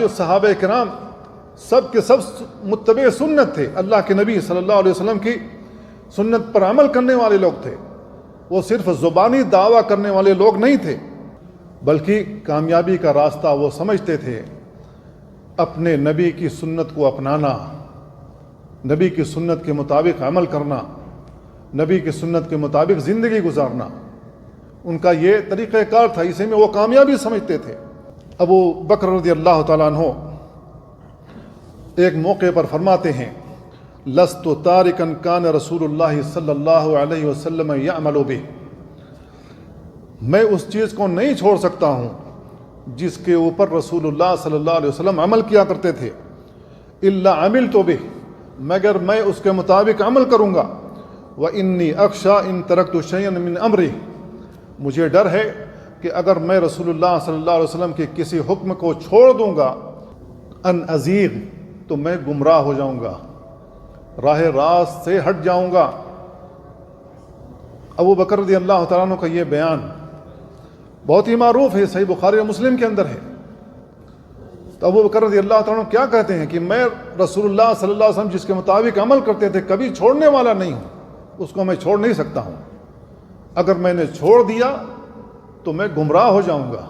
بھائی صحابہ کرام سب کے سب متبع سنت تھے، اللہ کے نبی صلی اللہ علیہ وسلم کی سنت پر عمل کرنے والے لوگ تھے. وہ صرف زبانی دعویٰ کرنے والے لوگ نہیں تھے، بلکہ کامیابی کا راستہ وہ سمجھتے تھے اپنے نبی کی سنت کو اپنانا، نبی کی سنت کے مطابق عمل کرنا، نبی کی سنت کے مطابق زندگی گزارنا. ان کا یہ طریقہ کار تھا، اسی میں وہ کامیابی سمجھتے تھے. ابو بکر رضی اللہ تعالیٰ عنہ ایک موقع پر فرماتے ہیں لست تارکن کان رسول اللہ صلی اللہ علیہ وسلم یعمل بہ، میں اس چیز کو نہیں چھوڑ سکتا ہوں جس کے اوپر رسول اللہ صلی اللہ علیہ وسلم عمل کیا کرتے تھے، الا عملت بہ، مگر میں اس کے مطابق عمل کروں گا. وانی اخشی ان ترکت شیئا من امری، مجھے ڈر ہے کہ اگر میں رسول اللہ صلی اللہ علیہ وسلم کے کسی حکم کو چھوڑ دوں گا ان ازیغ، تو میں گمراہ ہو جاؤں گا، راہ راست سے ہٹ جاؤں گا. ابو بکر رضی اللہ تعالیٰ عنہ کا یہ بیان بہت ہی معروف ہے، صحیح بخاری اور مسلم کے اندر ہے. تو ابو بکر رضی اللہ تعالیٰ عنہ کیا کہتے ہیں کہ میں رسول اللہ صلی اللہ علیہ وسلم جس کے مطابق عمل کرتے تھے کبھی چھوڑنے والا نہیں ہوں، اس کو میں چھوڑ نہیں سکتا ہوں. اگر میں نے چھوڑ دیا تو میں گمراہ ہو جاؤں گا.